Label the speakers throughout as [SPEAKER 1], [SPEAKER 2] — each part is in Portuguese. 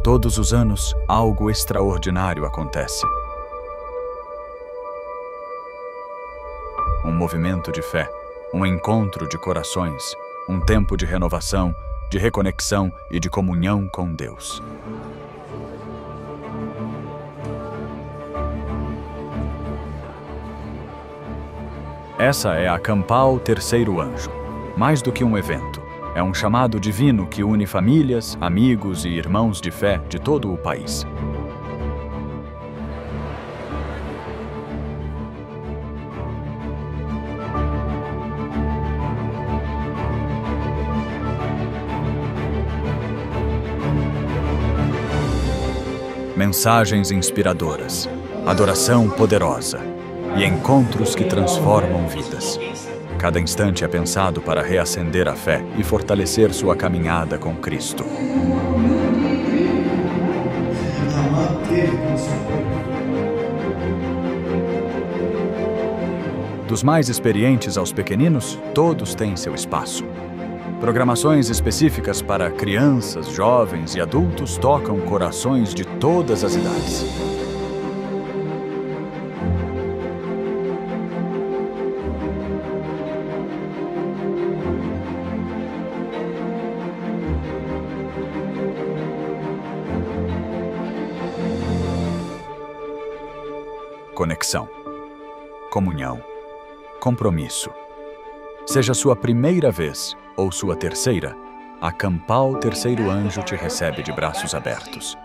[SPEAKER 1] Todos os anos, algo extraordinário acontece. Um movimento de fé, um encontro de corações, um tempo de renovação, de reconexão e de comunhão com Deus. Essa é a Campal Terceiro Anjo. Mais do que um evento, é um chamado divino que une famílias, amigos e irmãos de fé de todo o país. Mensagens inspiradoras, adoração poderosa e encontros que transformam vidas. Cada instante é pensado para reacender a fé e fortalecer sua caminhada com Cristo. Dos mais experientes aos pequeninos, todos têm seu espaço. Programações específicas para crianças, jovens e adultos tocam corações de todas as idades. Conexão, comunhão, compromisso. Seja sua primeira vez ou sua terceira, a Campal Terceiro Anjo te recebe de braços abertos.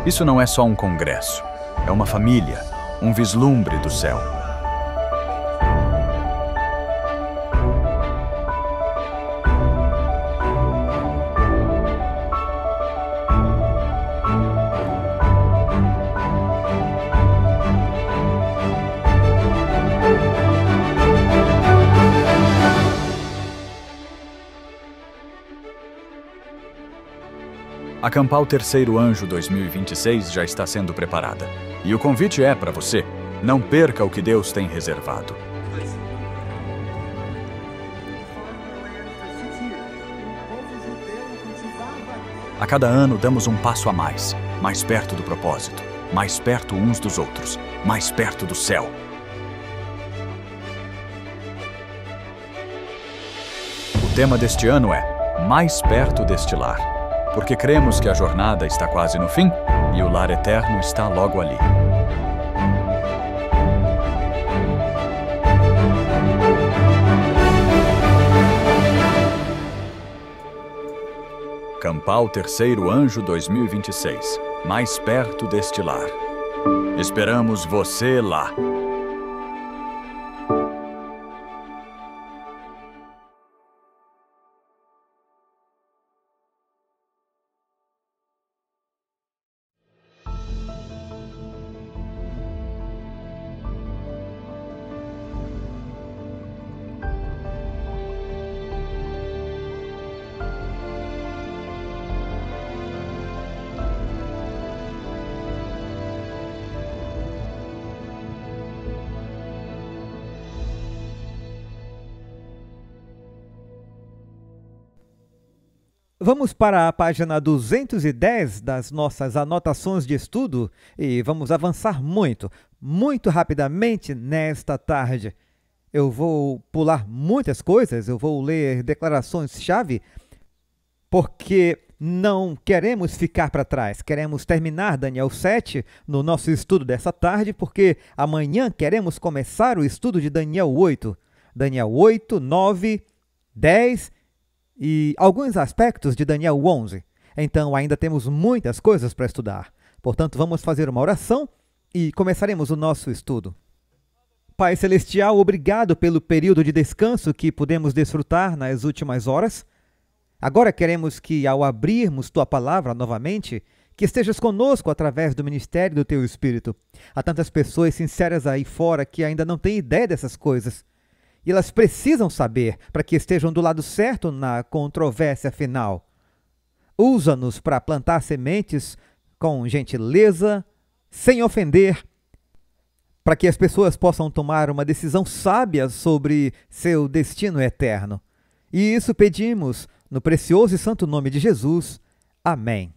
[SPEAKER 1] Isso não é só um congresso, é uma família, um vislumbre do céu. A Campal Terceiro Anjo 2026 já está sendo preparada. E o convite é para você. Não perca o que Deus tem reservado. A cada ano damos um passo a mais perto do propósito, mais perto uns dos outros, mais perto do céu. O tema deste ano é Mais Perto deste Lar. Porque cremos que a jornada está quase no fim e o lar eterno está logo ali. Campal Terceiro Anjo 2026. Mais perto deste lar. Esperamos você lá.
[SPEAKER 2] Vamos para a página 210 das nossas anotações de estudo e vamos avançar muito rapidamente nesta tarde. Eu vou pular muitas coisas, eu vou ler declarações-chave, porque não queremos ficar para trás. Queremos terminar Daniel 7 no nosso estudo dessa tarde, porque amanhã queremos começar o estudo de Daniel 8. Daniel 8, 9, 10 e alguns aspectos de Daniel 11. Então, ainda temos muitas coisas para estudar. Portanto, vamos fazer uma oração e começaremos o nosso estudo. Pai Celestial, obrigado pelo período de descanso que pudemos desfrutar nas últimas horas. Agora queremos que, ao abrirmos Tua Palavra novamente, que estejas conosco através do ministério do Teu Espírito. Há tantas pessoas sinceras aí fora que ainda não têm ideia dessas coisas. E elas precisam saber para que estejam do lado certo na controvérsia final. Usa-nos para plantar sementes com gentileza, sem ofender, para que as pessoas possam tomar uma decisão sábia sobre seu destino eterno. E isso pedimos no precioso e santo nome de Jesus. Amém.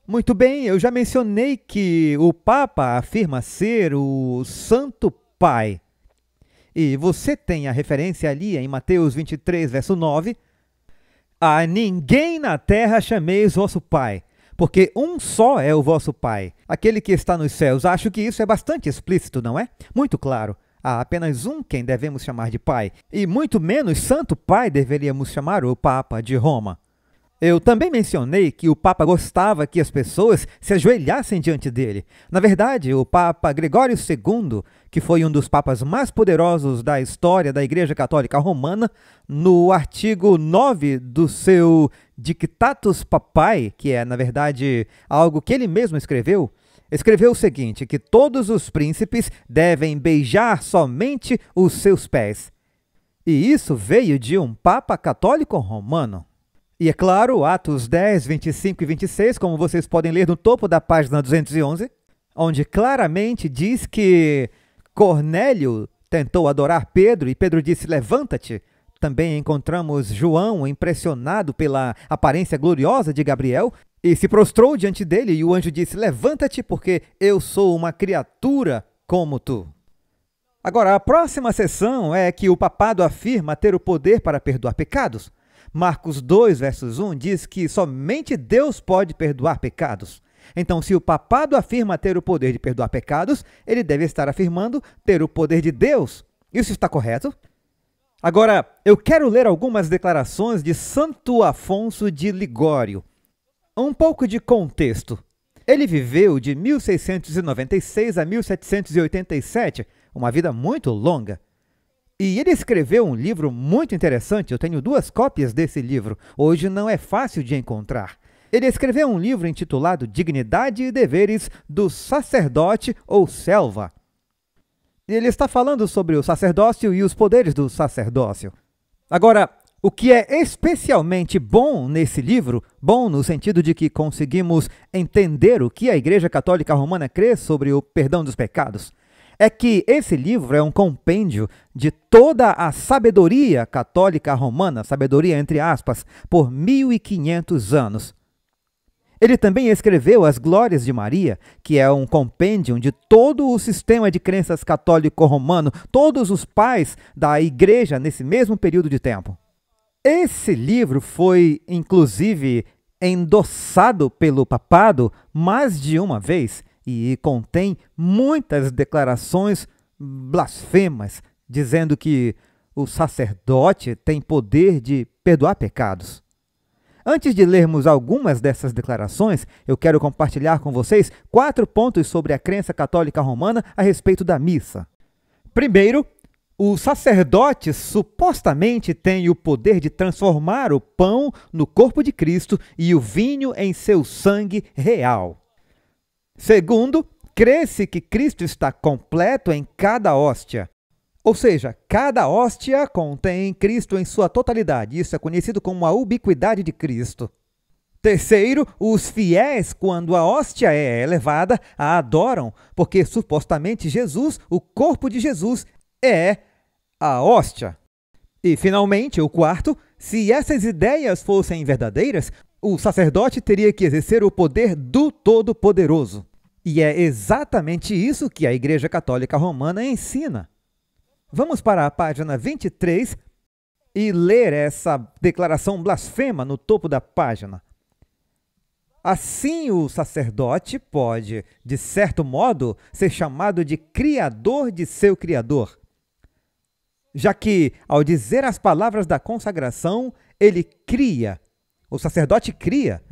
[SPEAKER 2] Muito bem, eu já mencionei que o Papa afirma ser o Santo Pai. E você tem a referência ali em Mateus 23, verso 9. A ninguém na terra chameis vosso Pai, porque um só é o vosso Pai, aquele que está nos céus. Acho que isso é bastante explícito, não é? Muito claro. Há apenas um quem devemos chamar de Pai, e muito menos Santo Pai deveríamos chamar o Papa de Roma. Eu também mencionei que o Papa gostava que as pessoas se ajoelhassem diante dele. Na verdade, o Papa Gregório II, que foi um dos papas mais poderosos da história da Igreja Católica Romana, no artigo 9 do seu Dictatus Papae, que é, na verdade, algo que ele mesmo escreveu o seguinte, que todos os príncipes devem beijar somente os seus pés. E isso veio de um Papa católico romano. E é claro, Atos 10, 25 e 26, como vocês podem ler no topo da página 211, onde claramente diz que Cornélio tentou adorar Pedro e Pedro disse, levanta-te. Também encontramos João impressionado pela aparência gloriosa de Gabriel e se prostrou diante dele e o anjo disse, levanta-te porque eu sou uma criatura como tu. Agora, a próxima seção é que o papado afirma ter o poder para perdoar pecados. Marcos 2, versos 1 diz que somente Deus pode perdoar pecados. Então, se o papado afirma ter o poder de perdoar pecados, ele deve estar afirmando ter o poder de Deus. Isso está correto? Agora, eu quero ler algumas declarações de Santo Afonso de Ligório. Um pouco de contexto. Ele viveu de 1696 a 1787, uma vida muito longa. E ele escreveu um livro muito interessante, eu tenho 2 cópias desse livro, hoje não é fácil de encontrar. Ele escreveu um livro intitulado Dignidade e Deveres do Sacerdote ou Selva. Ele está falando sobre o sacerdócio e os poderes do sacerdócio. Agora, o que é especialmente bom nesse livro, bom no sentido de que conseguimos entender o que a Igreja Católica Romana crê sobre o perdão dos pecados, é que esse livro é um compêndio de toda a sabedoria católica romana, sabedoria entre aspas, por 1500 anos. Ele também escreveu As Glórias de Maria, que é um compêndio de todo o sistema de crenças católico-romano, todos os pais da igreja nesse mesmo período de tempo. Esse livro foi, inclusive, endossado pelo papado mais de uma vez, e contém muitas declarações blasfemas, dizendo que o sacerdote tem poder de perdoar pecados. Antes de lermos algumas dessas declarações, eu quero compartilhar com vocês 4 pontos sobre a crença católica romana a respeito da missa. Primeiro, o sacerdote supostamente tem o poder de transformar o pão no corpo de Cristo e o vinho em seu sangue real. Segundo, crê-se que Cristo está completo em cada hóstia. Ou seja, cada hóstia contém Cristo em sua totalidade. Isso é conhecido como a ubiquidade de Cristo. Terceiro, os fiéis, quando a hóstia é elevada, a adoram, porque supostamente Jesus, o corpo de Jesus, é a hóstia. E, finalmente, o quarto, se essas ideias fossem verdadeiras, o sacerdote teria que exercer o poder do Todo-Poderoso. E é exatamente isso que a Igreja Católica Romana ensina. Vamos para a página 23 e ler essa declaração blasfema no topo da página. Assim, o sacerdote pode, de certo modo, ser chamado de criador de seu Criador, já que, ao dizer as palavras da consagração, ele cria. O sacerdote cria,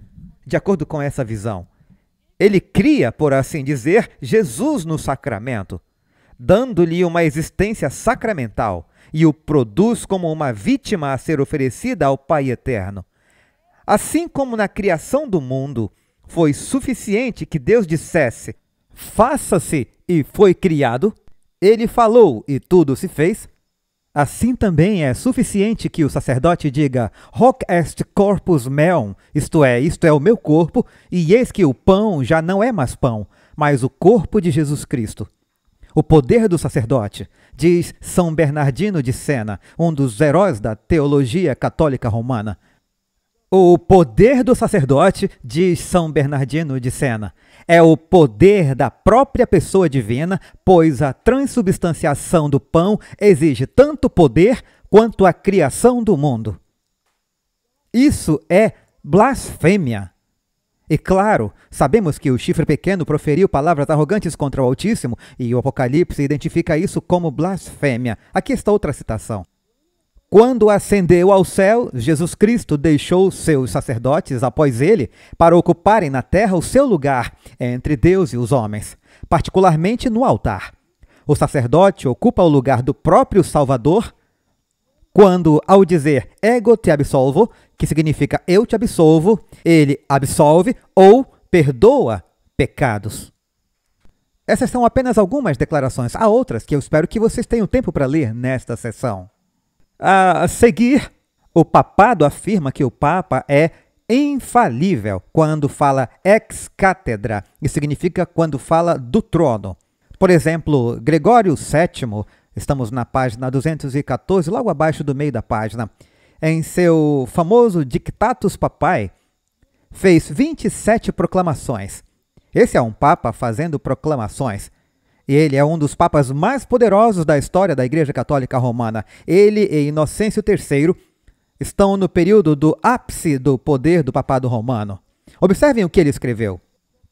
[SPEAKER 2] de acordo com essa visão. Ele cria, por assim dizer, Jesus no sacramento, dando-lhe uma existência sacramental e o produz como uma vítima a ser oferecida ao Pai Eterno. Assim como na criação do mundo foi suficiente que Deus dissesse, faça-se e foi criado, ele falou e tudo se fez, assim também é suficiente que o sacerdote diga hoc est corpus meum, isto é o meu corpo, e eis que o pão já não é mais pão, mas o corpo de Jesus Cristo. O poder do sacerdote, diz São Bernardino de Sena, um dos heróis da teologia católica romana. O poder do sacerdote, diz São Bernardino de Sena, é o poder da própria pessoa divina, pois a transubstanciação do pão exige tanto poder quanto a criação do mundo. Isso é blasfêmia. E claro, sabemos que o chifre pequeno proferiu palavras arrogantes contra o Altíssimo e o Apocalipse identifica isso como blasfêmia. Aqui está outra citação. Quando ascendeu ao céu, Jesus Cristo deixou seus sacerdotes após ele para ocuparem na terra o seu lugar entre Deus e os homens, particularmente no altar. O sacerdote ocupa o lugar do próprio Salvador quando, ao dizer ego te absolvo, que significa eu te absolvo, ele absolve ou perdoa pecados. Essas são apenas algumas declarações. Há outras que eu espero que vocês tenham tempo para ler nesta sessão. A seguir, o papado afirma que o Papa é infalível quando fala ex cátedra, que significa quando fala do trono. Por exemplo, Gregório VII, estamos na página 214, logo abaixo do meio da página, em seu famoso Dictatus Papae, fez 27 proclamações. Esse é um papa fazendo proclamações. E ele é um dos papas mais poderosos da história da Igreja Católica Romana. Ele e Inocêncio III estão no período do ápice do poder do papado romano. Observem o que ele escreveu.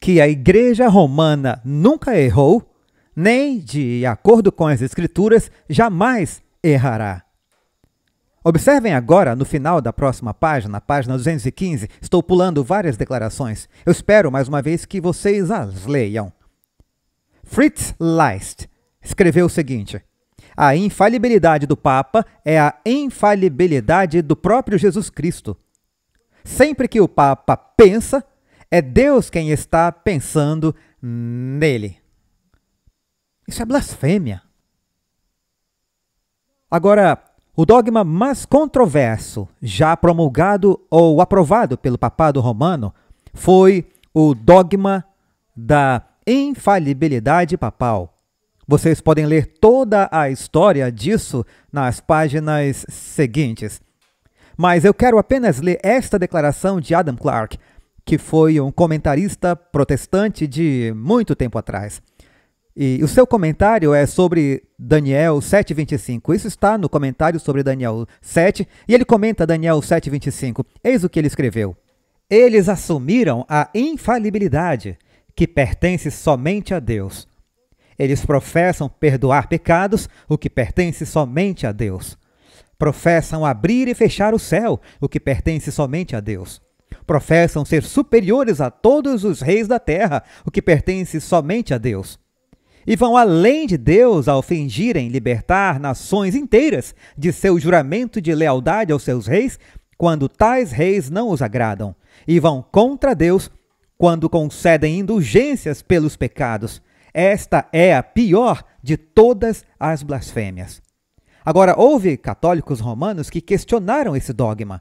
[SPEAKER 2] Que a Igreja Romana nunca errou, nem, de acordo com as Escrituras, jamais errará. Observem agora, no final da próxima página, página 215, estou pulando várias declarações. Eu espero, mais uma vez, que vocês as leiam. Fritz Leicht escreveu o seguinte: a infalibilidade do Papa é a infalibilidade do próprio Jesus Cristo. Sempre que o Papa pensa, é Deus quem está pensando nele. Isso é blasfêmia. Agora, o dogma mais controverso, já promulgado ou aprovado pelo papado romano, foi o dogma da infalibilidade papal. Vocês podem ler toda a história disso nas páginas seguintes. Mas eu quero apenas ler esta declaração de Adam Clarke, que foi um comentarista protestante de muito tempo atrás. E o seu comentário é sobre Daniel 7,25. Isso está no comentário sobre Daniel 7, e ele comenta Daniel 7,25. Eis o que ele escreveu. Eles assumiram a infalibilidade, que pertence somente a Deus. Eles professam perdoar pecados, o que pertence somente a Deus. Professam abrir e fechar o céu, o que pertence somente a Deus. Professam ser superiores a todos os reis da terra, o que pertence somente a Deus. E vão além de Deus ao fingirem libertar nações inteiras de seu juramento de lealdade aos seus reis, quando tais reis não os agradam. E vão contra Deus quando concedem indulgências pelos pecados. Esta é a pior de todas as blasfêmias. Agora, houve católicos romanos que questionaram esse dogma.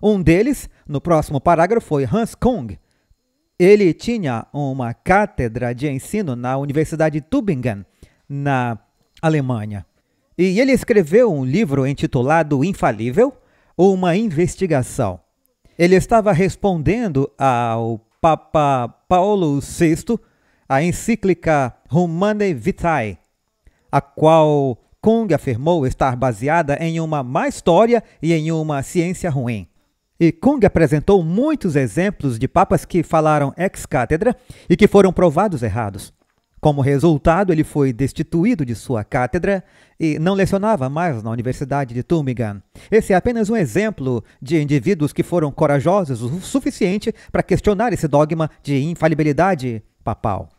[SPEAKER 2] Um deles, no próximo parágrafo, foi Hans Kung. Ele tinha uma cátedra de ensino na Universidade de Tübingen, na Alemanha. E ele escreveu um livro intitulado Infalível, uma investigação. Ele estava respondendo ao Papa Paulo VI, a encíclica Humanae Vitae, a qual Kung afirmou estar baseada em uma má história e em uma ciência ruim. E Kung apresentou muitos exemplos de papas que falaram ex cátedra e que foram provados errados. Como resultado, ele foi destituído de sua cátedra e não lecionava mais na Universidade de Tübingen. Esse é apenas um exemplo de indivíduos que foram corajosos o suficiente para questionar esse dogma de infalibilidade papal.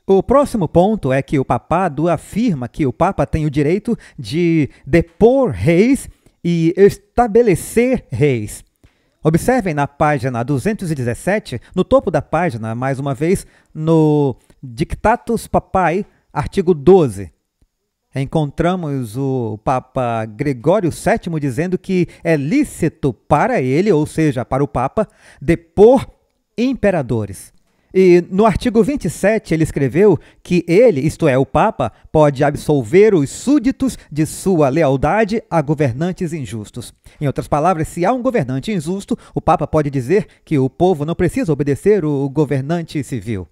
[SPEAKER 2] O próximo ponto é que o papado afirma que o Papa tem o direito de depor reis e estabelecer reis. Observem na página 217, no topo da página, mais uma vez, no Dictatus Papae, artigo 12. Encontramos o Papa Gregório VII dizendo que é lícito para ele, ou seja, para o Papa, depor imperadores. E no artigo 27 ele escreveu que ele, isto é, o Papa, pode absolver os súditos de sua lealdade a governantes injustos. Em outras palavras, se há um governante injusto, o Papa pode dizer que o povo não precisa obedecer o governante civil.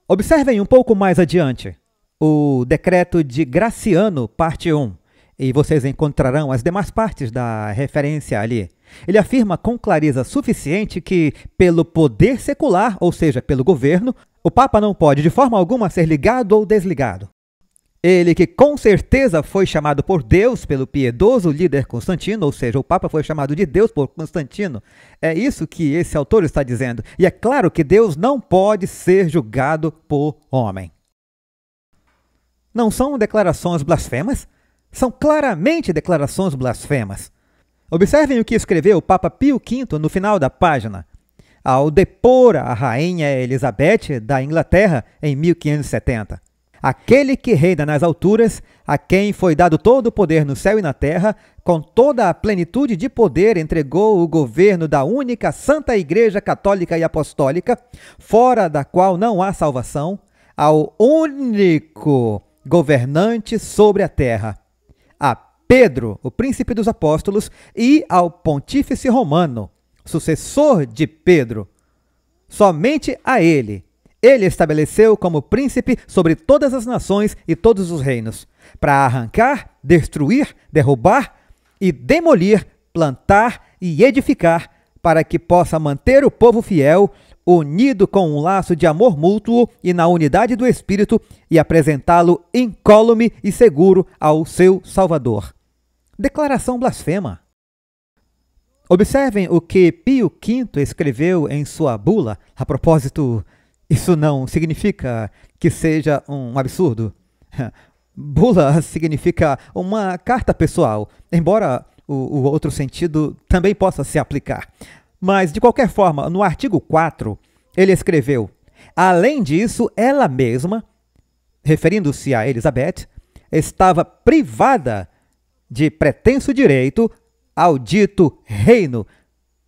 [SPEAKER 2] Observem um pouco mais adiante o decreto de Graciano, parte 1, e vocês encontrarão as demais partes da referência ali. Ele afirma com clareza suficiente que, pelo poder secular, ou seja, pelo governo, o Papa não pode de forma alguma ser ligado ou desligado. Ele que com certeza foi chamado por Deus pelo piedoso líder Constantino, ou seja, o Papa foi chamado de Deus por Constantino. É isso que esse autor está dizendo. E é claro que Deus não pode ser julgado por homem. Não são declarações blasfemas? São claramente declarações blasfemas. Observem o que escreveu o Papa Pio V no final da página, ao depor a rainha Elizabeth da Inglaterra em 1570. Aquele que reina nas alturas, a quem foi dado todo o poder no céu e na terra, com toda a plenitude de poder entregou o governo da única Santa Igreja Católica e Apostólica, fora da qual não há salvação, ao único governante sobre a terra, a Pedro, o príncipe dos apóstolos, e ao pontífice romano, sucessor de Pedro. Somente a ele estabeleceu como príncipe sobre todas as nações e todos os reinos, para arrancar, destruir, derrubar e demolir, plantar e edificar, para que possa manter o povo fiel, unido com um laço de amor mútuo e na unidade do Espírito, e apresentá-lo incólume e seguro ao seu Salvador. Declaração blasfema. Observem o que Pio V escreveu em sua bula. A propósito, isso não significa que seja um absurdo. Bula significa uma carta pessoal, embora o outro sentido também possa se aplicar. Mas, de qualquer forma, no artigo 4, ele escreveu: além disso, ela mesma, referindo-se a Elizabeth, estava privada de pretenso direito ao dito reino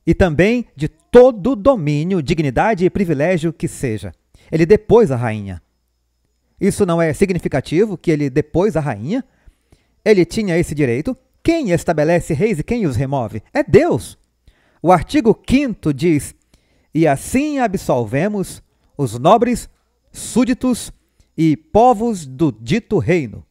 [SPEAKER 2] e também de todo domínio, dignidade e privilégio que seja. Ele depôs a rainha. Isso não é significativo que ele depôs a rainha? Ele tinha esse direito? Quem estabelece reis e quem os remove? É Deus. O artigo 5º diz: e assim absolvemos os nobres, súditos e povos do dito reino,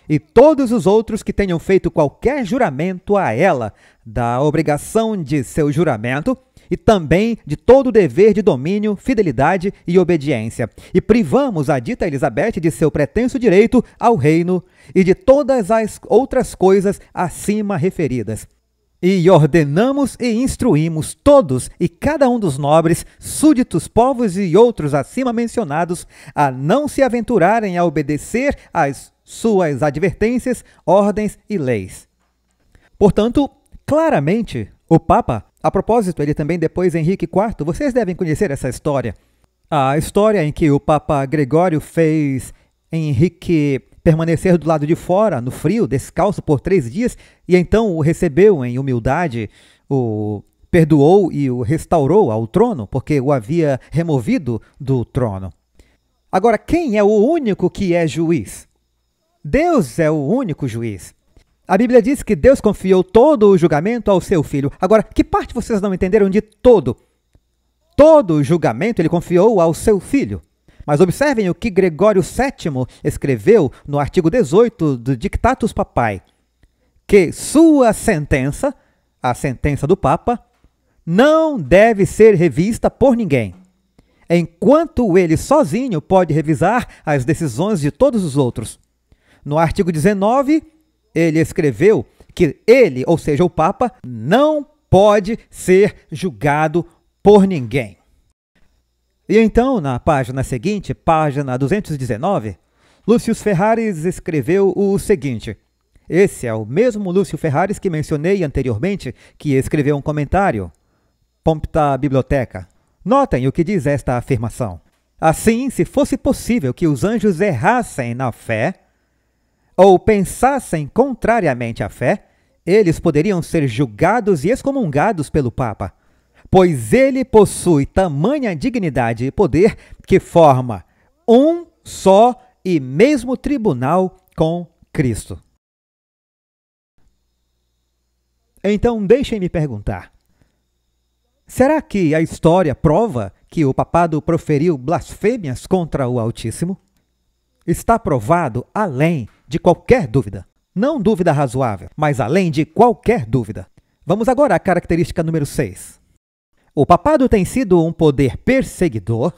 [SPEAKER 2] e todos os outros que tenham feito qualquer juramento a ela, da obrigação de seu juramento, e também de todo o dever de domínio, fidelidade e obediência. E privamos a dita Elizabeth de seu pretenso direito ao reino e de todas as outras coisas acima referidas. E ordenamos e instruímos todos e cada um dos nobres, súditos, povos e outros acima mencionados a não se aventurarem a obedecer às suas advertências, ordens e leis. Portanto, claramente, o Papa, a propósito, ele também depois Henrique IV, vocês devem conhecer essa história. A história em que o Papa Gregório fez Henrique permanecer do lado de fora, no frio, descalço por 3 dias, e então o recebeu em humildade, o perdoou e o restaurou ao trono, porque o havia removido do trono. Agora, quem é o único que é juiz? Deus é o único juiz. A Bíblia diz que Deus confiou todo o julgamento ao seu Filho. Agora, que parte vocês não entenderam de todo? Todo o julgamento ele confiou ao seu Filho. Mas observem o que Gregório VII escreveu no artigo 18 do Dictatus Papae, que sua sentença, a sentença do Papa, não deve ser revista por ninguém, enquanto ele sozinho pode revisar as decisões de todos os outros. No artigo 19, ele escreveu que ele, ou seja, o Papa, não pode ser julgado por ninguém. E então, na página seguinte, página 219, Lúcio Ferraris escreveu o seguinte. Esse é o mesmo Lúcio Ferraris que mencionei anteriormente, que escreveu um comentário, Prompta Bibliotheca. Notem o que diz esta afirmação. Assim, se fosse possível que os anjos errassem na fé, ou pensassem contrariamente à fé, eles poderiam ser julgados e excomungados pelo Papa. pois ele possui tamanha dignidade e poder que forma um só e mesmo tribunal com Cristo. Então, deixem-me perguntar: será que a história prova que o papado proferiu blasfêmias contra o Altíssimo? Está provado além de qualquer dúvida. Não dúvida razoável, mas além de qualquer dúvida. Vamos agora à característica número 6. O papado tem sido um poder perseguidor.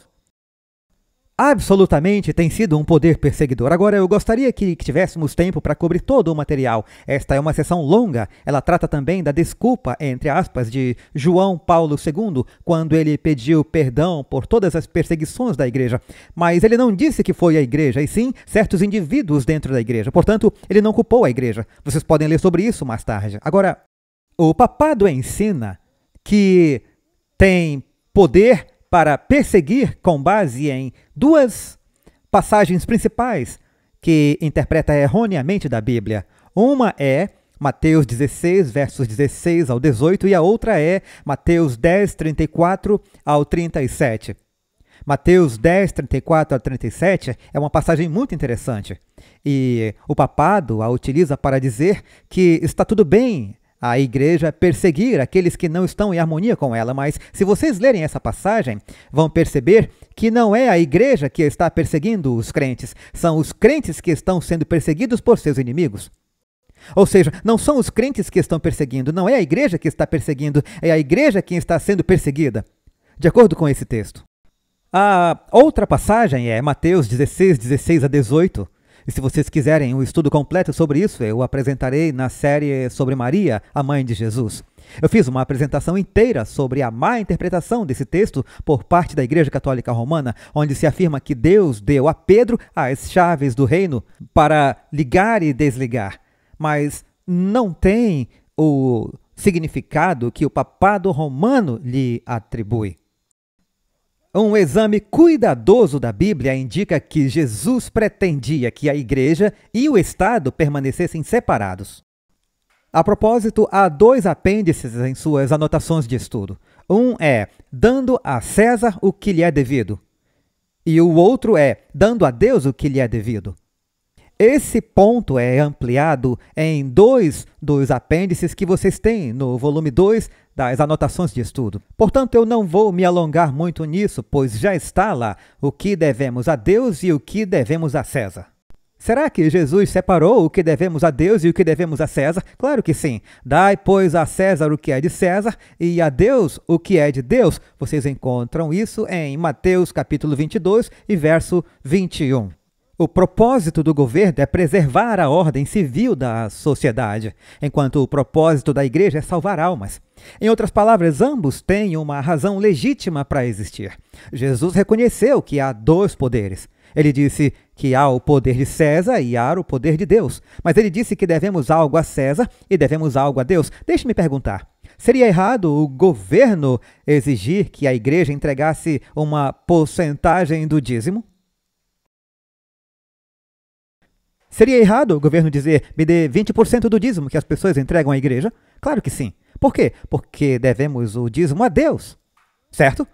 [SPEAKER 2] Absolutamente tem sido um poder perseguidor. Agora, eu gostaria que tivéssemos tempo para cobrir todo o material. Esta é uma sessão longa. Ela trata também da desculpa, entre aspas, de João Paulo II, quando ele pediu perdão por todas as perseguições da igreja. Mas ele não disse que foi a igreja, e sim certos indivíduos dentro da igreja. Portanto, ele não culpou a igreja. Vocês podem ler sobre isso mais tarde. Agora, o papado ensina que tem poder para perseguir com base em duas passagens principais que interpreta erroneamente da Bíblia. Uma é Mateus 16, versos 16 ao 18, e a outra é Mateus 10, 34 ao 37. Mateus 10, 34 a 37 é uma passagem muito interessante. E o papado a utiliza para dizer que está tudo bem a igreja perseguir aqueles que não estão em harmonia com ela, mas se vocês lerem essa passagem, vão perceber que não é a igreja que está perseguindo os crentes, são os crentes que estão sendo perseguidos por seus inimigos. Ou seja, não são os crentes que estão perseguindo, não é a igreja que está perseguindo, é a igreja que está sendo perseguida, de acordo com esse texto. A outra passagem é Mateus 16, 16 a 18, e se vocês quiserem um estudo completo sobre isso, eu apresentarei na série sobre Maria, a mãe de Jesus. Eu fiz uma apresentação inteira sobre a má interpretação desse texto por parte da Igreja Católica Romana, onde se afirma que Deus deu a Pedro as chaves do reino para ligar e desligar, mas não tem o significado que o papado romano lhe atribui. Um exame cuidadoso da Bíblia indica que Jesus pretendia que a igreja e o Estado permanecessem separados. A propósito, há dois apêndices em suas anotações de estudo. Um é dando a César o que lhe é devido, e o outro é dando a Deus o que lhe é devido. Esse ponto é ampliado em dois dos apêndices que vocês têm no volume 2 das anotações de estudo. Portanto, eu não vou me alongar muito nisso, pois já está lá o que devemos a Deus e o que devemos a César. Será que Jesus separou o que devemos a Deus e o que devemos a César? Claro que sim. Dai, pois, a César o que é de César e a Deus o que é de Deus. Vocês encontram isso em Mateus capítulo 22 e verso 21. O propósito do governo é preservar a ordem civil da sociedade, enquanto o propósito da igreja é salvar almas. Em outras palavras, ambos têm uma razão legítima para existir. Jesus reconheceu que há dois poderes. Ele disse que há o poder de César e há o poder de Deus. Mas ele disse que devemos algo a César e devemos algo a Deus. Deixe-me perguntar, seria errado o governo exigir que a igreja entregasse uma porcentagem do dízimo? Seria errado o governo dizer, me dê 20% do dízimo que as pessoas entregam à igreja? Claro que sim. Por quê? Porque devemos o dízimo a Deus, certo?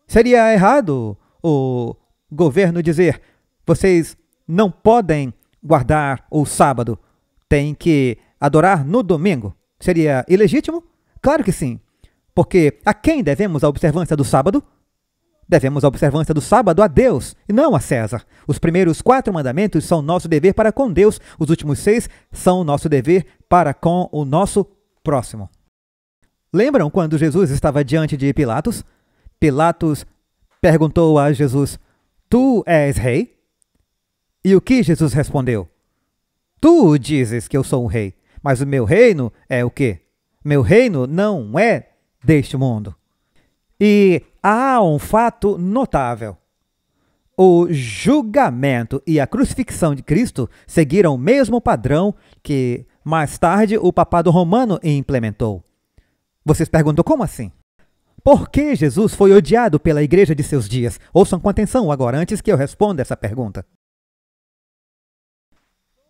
[SPEAKER 2] Seria errado o governo dizer, vocês não podem guardar o sábado, têm que adorar no domingo? Seria ilegítimo? Claro que sim. Porque a quem devemos a observância do sábado? Devemos a observância do sábado a Deus e não a César. Os primeiros 4 mandamentos são nosso dever para com Deus. Os últimos 6 são nosso dever para com o nosso próximo. Lembram quando Jesus estava diante de Pilatos? Pilatos perguntou a Jesus, tu és rei? E o que Jesus respondeu? Tu dizes que eu sou um rei, mas o meu reino é o quê? Meu reino não é deste mundo. E há um fato notável. O julgamento e a crucifixão de Cristo seguiram o mesmo padrão que, mais tarde, o papado romano implementou. Vocês perguntam, como assim? Por que Jesus foi odiado pela igreja de seus dias? Ouçam com atenção agora, antes que eu responda essa pergunta.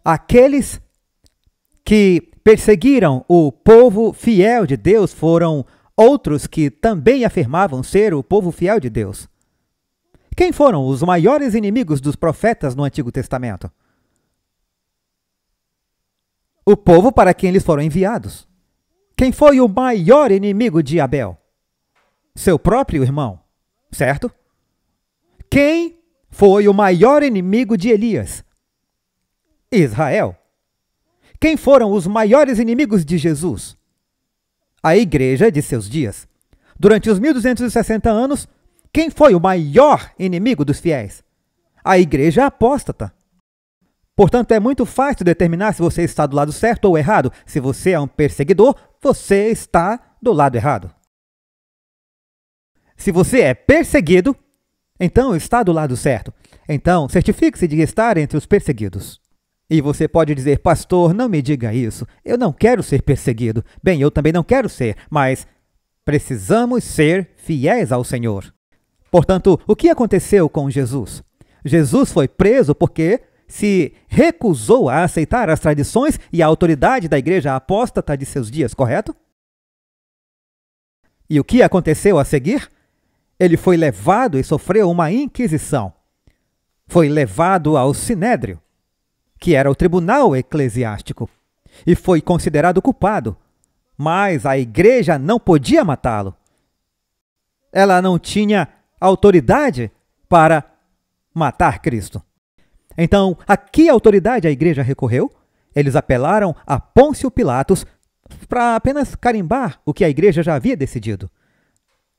[SPEAKER 2] Aqueles que perseguiram o povo fiel de Deus foram outros que também afirmavam ser o povo fiel de Deus. Quem foram os maiores inimigos dos profetas no Antigo Testamento? O povo para quem eles foram enviados. Quem foi o maior inimigo de Abel? Seu próprio irmão, certo? Quem foi o maior inimigo de Elias? Israel. Quem foram os maiores inimigos de Jesus? A igreja de seus dias. Durante os 1260 anos, quem foi o maior inimigo dos fiéis? A igreja apóstata. Portanto, é muito fácil determinar se você está do lado certo ou errado. Se você é um perseguidor, você está do lado errado. Se você é perseguido, então está do lado certo. Então, certifique-se de estar entre os perseguidos. E você pode dizer, pastor, não me diga isso. Eu não quero ser perseguido. Bem, eu também não quero ser, mas precisamos ser fiéis ao Senhor. Portanto, o que aconteceu com Jesus? Jesus foi preso porque se recusou a aceitar as tradições e a autoridade da igreja apóstata de seus dias, correto? E o que aconteceu a seguir? Ele foi levado e sofreu uma inquisição. Foi levado ao Sinédrio, que era o tribunal eclesiástico, e foi considerado culpado. Mas a igreja não podia matá-lo. Ela não tinha autoridade para matar Cristo. Então, a que autoridade a igreja recorreu? Eles apelaram a Pôncio Pilatos para apenas carimbar o que a igreja já havia decidido.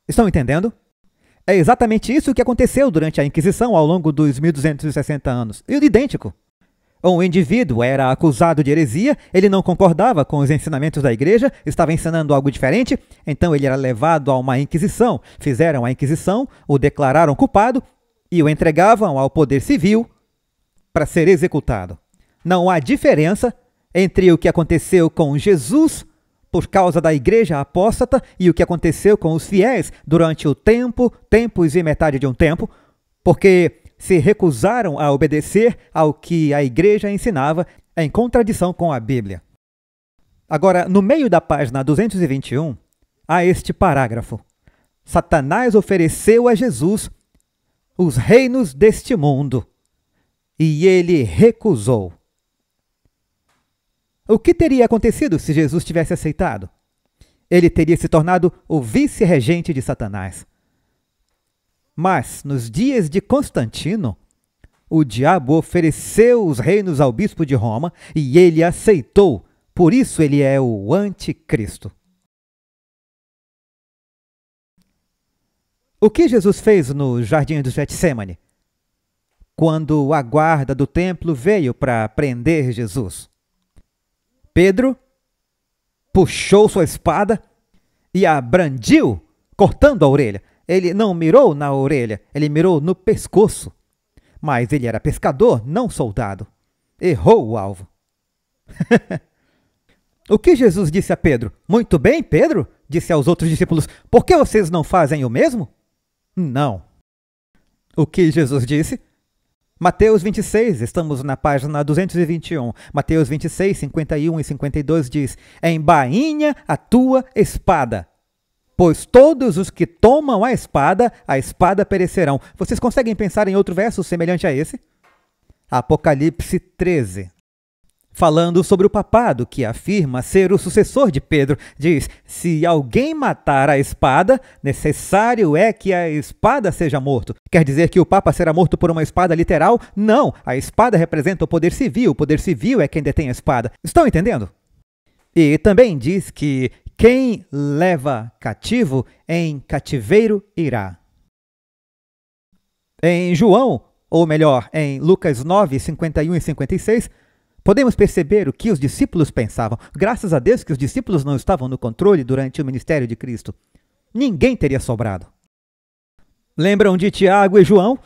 [SPEAKER 2] Estão entendendo? É exatamente isso que aconteceu durante a Inquisição ao longo dos 1260 anos. Idêntico. Um indivíduo era acusado de heresia, ele não concordava com os ensinamentos da igreja, estava ensinando algo diferente, então ele era levado a uma inquisição. Fizeram a inquisição, o declararam culpado e o entregavam ao poder civil para ser executado. Não há diferença entre o que aconteceu com Jesus por causa da igreja apóstata e o que aconteceu com os fiéis durante o tempos e metade de um tempo, porque se recusaram a obedecer ao que a igreja ensinava em contradição com a Bíblia. Agora, no meio da página 221, há este parágrafo. Satanás ofereceu a Jesus os reinos deste mundo e ele recusou. O que teria acontecido se Jesus tivesse aceitado? Ele teria se tornado o vice-regente de Satanás. Mas, nos dias de Constantino, o diabo ofereceu os reinos ao bispo de Roma e ele aceitou. Por isso ele é o anticristo. O que Jesus fez no jardim do Getsêmani, quando a guarda do templo veio para prender Jesus? Pedro puxou sua espada e a brandiu, cortando a orelha. Ele não mirou na orelha, ele mirou no pescoço. Mas ele era pescador, não soldado. Errou o alvo. O que Jesus disse a Pedro? Muito bem, Pedro, disse aos outros discípulos, por que vocês não fazem o mesmo? Não. O que Jesus disse? Mateus 26, estamos na página 221. Mateus 26, 51 e 52 diz, embainha a tua espada, pois todos os que tomam a espada perecerão. Vocês conseguem pensar em outro verso semelhante a esse? Apocalipse 13. Falando sobre o papado, que afirma ser o sucessor de Pedro, diz, se alguém matar a espada, necessário é que a espada seja morto. Quer dizer que o Papa será morto por uma espada literal? Não, a espada representa o poder civil é quem detém a espada. Estão entendendo? E também diz que quem leva cativo, em cativeiro irá. Em João, ou melhor, em Lucas 9, 51 e 56, podemos perceber o que os discípulos pensavam. Graças a Deus que os discípulos não estavam no controle durante o ministério de Cristo. Ninguém teria sobrado. Lembram de Tiago e João?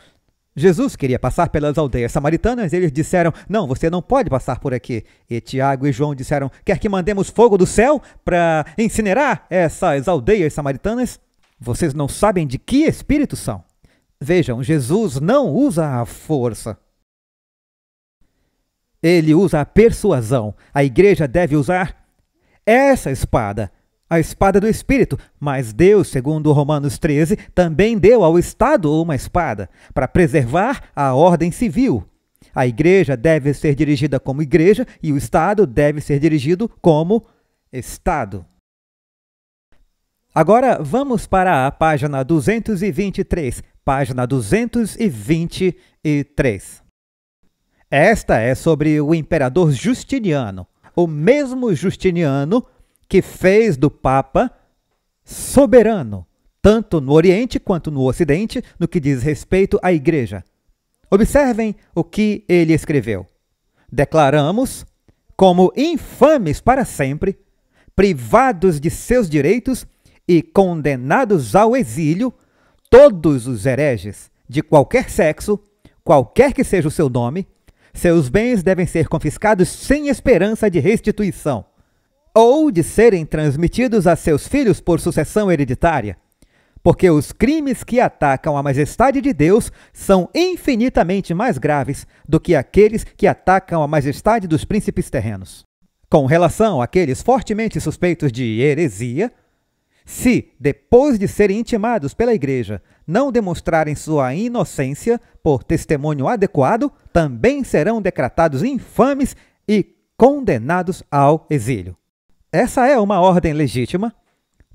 [SPEAKER 2] Jesus queria passar pelas aldeias samaritanas e eles disseram, não, você não pode passar por aqui. E Tiago e João disseram, quer que mandemos fogo do céu para incinerar essas aldeias samaritanas? Vocês não sabem de que espírito são. Vejam, Jesus não usa a força. Ele usa a persuasão. A igreja deve usar essa espada, a espada do Espírito, mas Deus, segundo Romanos 13, também deu ao Estado uma espada, para preservar a ordem civil. A igreja deve ser dirigida como igreja e o Estado deve ser dirigido como Estado. Agora vamos para a página 223, página 223. Esta é sobre o imperador Justiniano, o mesmo Justiniano que fez do Papa soberano, tanto no Oriente quanto no Ocidente, no que diz respeito à Igreja. Observem o que ele escreveu. Declaramos como infames para sempre, privados de seus direitos e condenados ao exílio, todos os hereges de qualquer sexo, qualquer que seja o seu nome. Seus bens devem ser confiscados sem esperança de restituição, ou de serem transmitidos a seus filhos por sucessão hereditária, porque os crimes que atacam a majestade de Deus são infinitamente mais graves do que aqueles que atacam a majestade dos príncipes terrenos. Com relação àqueles fortemente suspeitos de heresia, se, depois de serem intimados pela Igreja, não demonstrarem sua inocência por testemunho adequado, também serão decretados infames e condenados ao exílio. Essa é uma ordem legítima,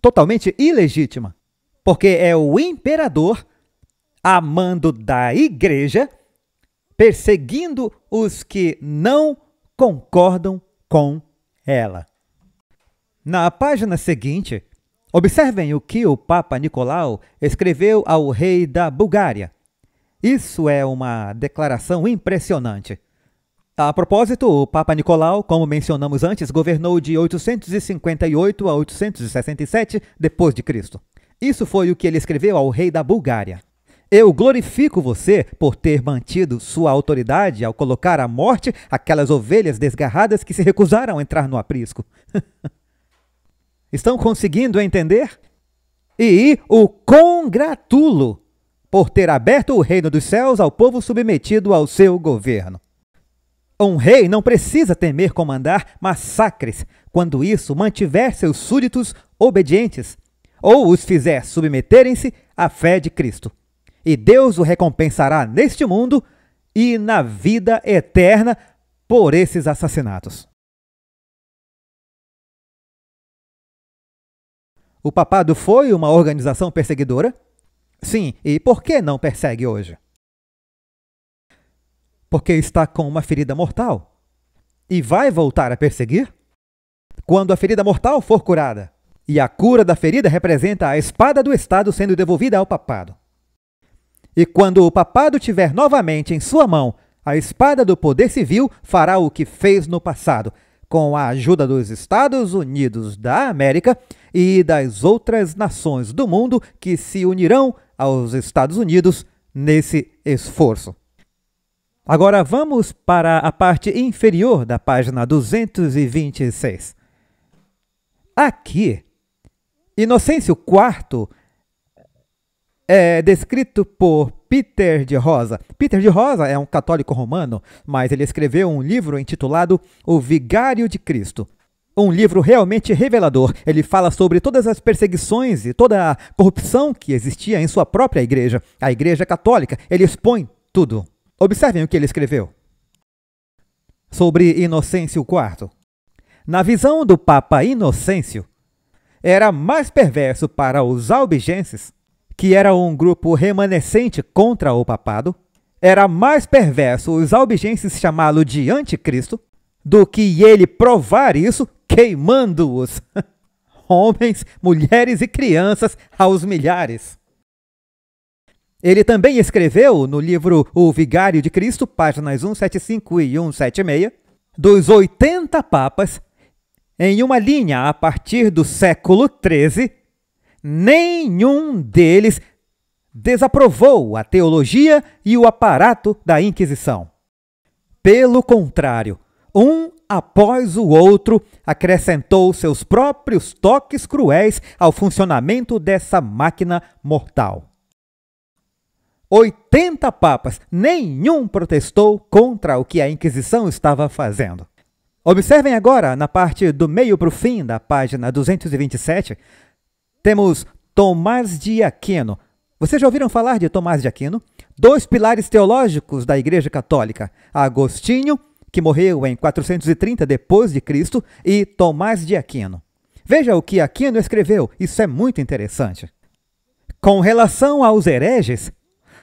[SPEAKER 2] totalmente ilegítima, porque é o imperador, a mando da Igreja, perseguindo os que não concordam com ela. Na página seguinte, observem o que o Papa Nicolau escreveu ao rei da Bulgária. Isso é uma declaração impressionante. A propósito, o Papa Nicolau, como mencionamos antes, governou de 858 a 867 d.C. Isso foi o que ele escreveu ao rei da Bulgária. Eu glorifico você por ter mantido sua autoridade ao colocar à morte aquelas ovelhas desgarradas que se recusaram a entrar no aprisco. Estão conseguindo entender? E o congratulo por ter aberto o reino dos céus ao povo submetido ao seu governo. Um rei não precisa temer comandar massacres quando isso mantiver seus súditos obedientes ou os fizer submeterem-se à fé de Cristo. E Deus o recompensará neste mundo e na vida eterna por esses assassinatos. O papado foi uma organização perseguidora? Sim, e por que não persegue hoje? Porque está com uma ferida mortal. E vai voltar a perseguir? Quando a ferida mortal for curada. E a cura da ferida representa a espada do Estado sendo devolvida ao papado. E quando o papado tiver novamente em sua mão a espada do poder civil, fará o que fez no passado, com a ajuda dos Estados Unidos da América e das outras nações do mundo que se unirão aos Estados Unidos nesse esforço. Agora vamos para a parte inferior da página 226. Aqui, Inocêncio IV é descrito por Peter de Rosa. Peter de Rosa é um católico romano, mas ele escreveu um livro intitulado O Vigário de Cristo. Um livro realmente revelador. Ele fala sobre todas as perseguições e toda a corrupção que existia em sua própria igreja, a Igreja Católica. Ele expõe tudo. Observem o que ele escreveu sobre Inocêncio IV. Na visão do Papa Inocêncio, era mais perverso para os albigenses, que era um grupo remanescente contra o papado, era mais perverso os albigenses chamá-lo de anticristo, do que ele provar isso queimando-os, homens, mulheres e crianças aos milhares. Ele também escreveu no livro O Vigário de Cristo, páginas 175 e 176, dos 80 papas, em uma linha a partir do século XIII, nenhum deles desaprovou a teologia e o aparato da Inquisição. Pelo contrário, um após o outro acrescentou seus próprios toques cruéis ao funcionamento dessa máquina mortal. 80 papas, nenhum protestou contra o que a Inquisição estava fazendo. Observem agora, na parte do meio para o fim da página 227, temos Tomás de Aquino. Vocês já ouviram falar de Tomás de Aquino? 2 pilares teológicos da Igreja Católica: Agostinho, que morreu em 430 d.C., e Tomás de Aquino. Veja o que Aquino escreveu, isso é muito interessante. Com relação aos hereges,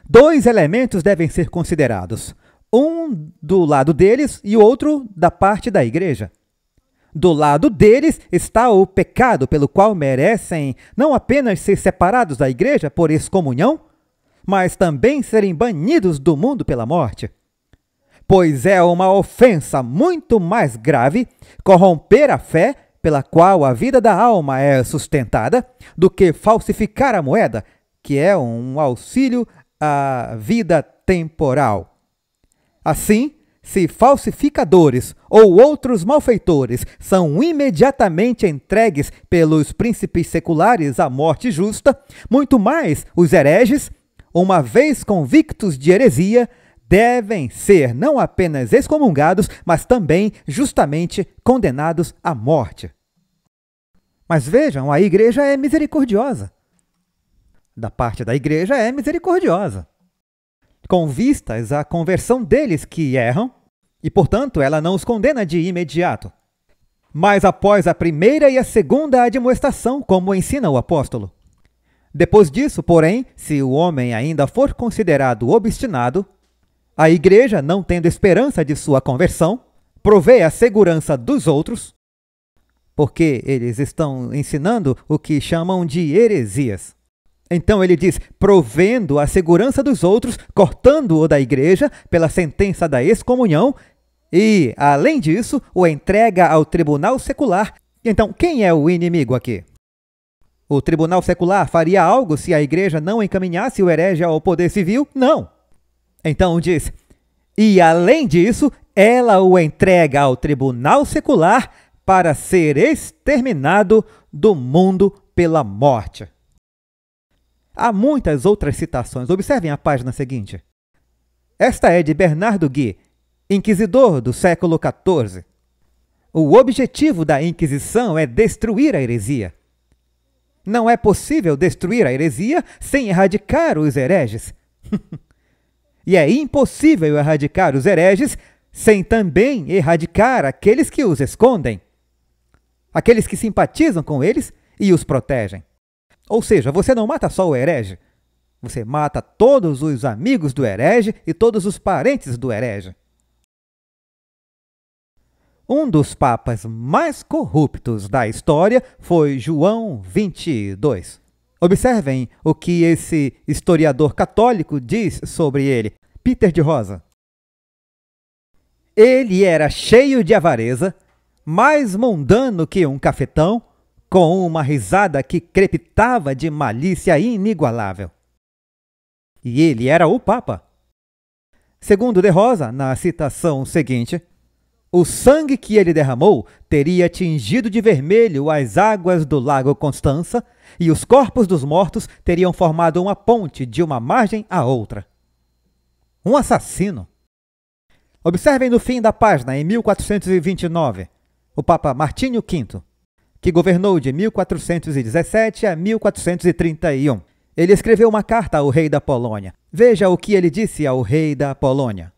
[SPEAKER 2] 2 elementos devem ser considerados: um do lado deles e o outro da parte da igreja. Do lado deles está o pecado pelo qual merecem não apenas ser separados da igreja por excomunhão, mas também serem banidos do mundo pela morte. Pois é uma ofensa muito mais grave corromper a fé pela qual a vida da alma é sustentada do que falsificar a moeda, que é um auxílio à vida temporal. Assim, se falsificadores ou outros malfeitores são imediatamente entregues pelos príncipes seculares à morte justa, muito mais os hereges, uma vez convictos de heresia, devem ser não apenas excomungados, mas também justamente condenados à morte. Mas vejam, a igreja é misericordiosa. Da parte da igreja é misericordiosa, com vistas à conversão deles que erram, e, portanto, ela não os condena de imediato. Mas após a primeira e a segunda admoestação, como ensina o apóstolo. Depois disso, porém, se o homem ainda for considerado obstinado, a igreja, não tendo esperança de sua conversão, provê a segurança dos outros, porque eles estão ensinando o que chamam de heresias. Então ele diz, provendo a segurança dos outros, cortando-o da igreja pela sentença da excomunhão e, além disso, o entrega ao tribunal secular. Então, quem é o inimigo aqui? O tribunal secular faria algo se a igreja não encaminhasse o herege ao poder civil? Não. Então diz, e além disso, ela o entrega ao tribunal secular para ser exterminado do mundo pela morte. Há muitas outras citações. Observem a página seguinte. Esta é de Bernardo Guy, inquisidor do século XIV. O objetivo da Inquisição é destruir a heresia. Não é possível destruir a heresia sem erradicar os hereges. E é impossível erradicar os hereges sem também erradicar aqueles que os escondem, aqueles que simpatizam com eles e os protegem. Ou seja, você não mata só o herege, você mata todos os amigos do herege e todos os parentes do herege. Um dos papas mais corruptos da história foi João 22. Observem o que esse historiador católico diz sobre ele, Peter de Rosa. Ele era cheio de avareza, mais mundano que um cafetão, com uma risada que crepitava de malícia inigualável. E ele era o Papa. Segundo de Rosa, na citação seguinte, o sangue que ele derramou teria tingido de vermelho as águas do lago Constança e os corpos dos mortos teriam formado uma ponte de uma margem à outra. Um assassino. Observem no fim da página, em 1429, o Papa Martinho V, que governou de 1417 a 1431. Ele escreveu uma carta ao rei da Polônia. Veja o que ele disse ao rei da Polônia.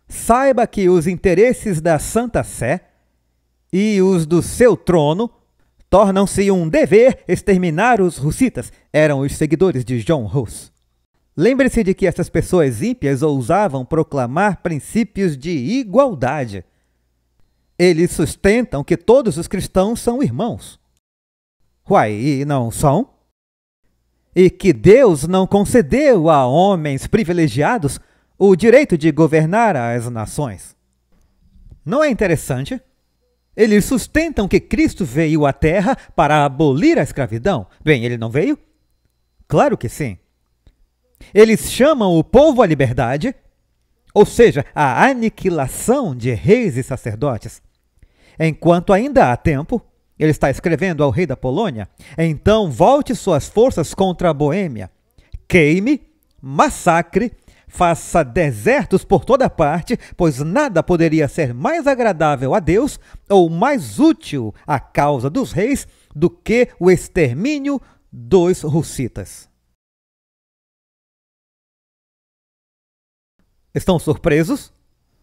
[SPEAKER 2] Saiba que os interesses da Santa Sé e os do seu trono tornam-se um dever exterminar os hussitas. Eram os seguidores de John Hus. Lembre-se de que essas pessoas ímpias ousavam proclamar princípios de igualdade. Eles sustentam que todos os cristãos são irmãos. Uai, e não são? E que Deus não concedeu a homens privilegiados o direito de governar as nações. Não é interessante? Eles sustentam que Cristo veio à Terra para abolir a escravidão. Bem, ele não veio? Claro que sim. Eles chamam o povo à liberdade, ou seja, à aniquilação de reis e sacerdotes. Enquanto ainda há tempo, ele está escrevendo ao rei da Polônia, então volte suas forças contra a Boêmia, queime, massacre, faça desertos por toda parte, pois nada poderia ser mais agradável a Deus ou mais útil à causa dos reis do que o extermínio dos hussitas. Estão surpresos?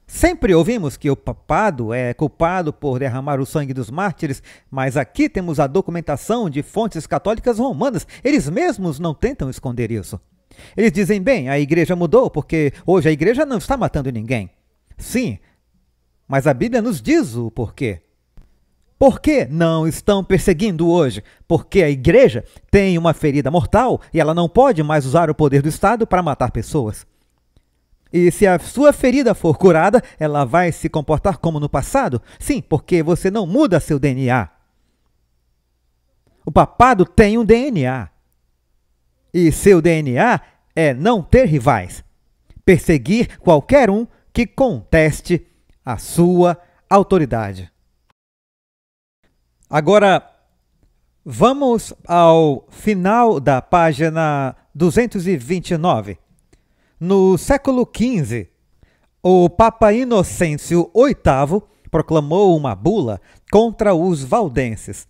[SPEAKER 2] Sempre ouvimos que o papado é culpado por derramar o sangue dos mártires, mas aqui temos a documentação de fontes católicas romanas. Eles mesmos não tentam esconder isso. Eles dizem, bem, a igreja mudou porque hoje a igreja não está matando ninguém. Sim, mas a Bíblia nos diz o porquê. Por que não estão perseguindo hoje? Porque a igreja tem uma ferida mortal e ela não pode mais usar o poder do Estado para matar pessoas. E se a sua ferida for curada, ela vai se comportar como no passado? Sim, porque você não muda seu DNA. O papado tem um DNA. E seu DNA é não ter rivais. Perseguir qualquer um que conteste a sua autoridade. Agora, vamos ao final da página 229. No século XV, o Papa Inocêncio VIII proclamou uma bula contra os valdenses.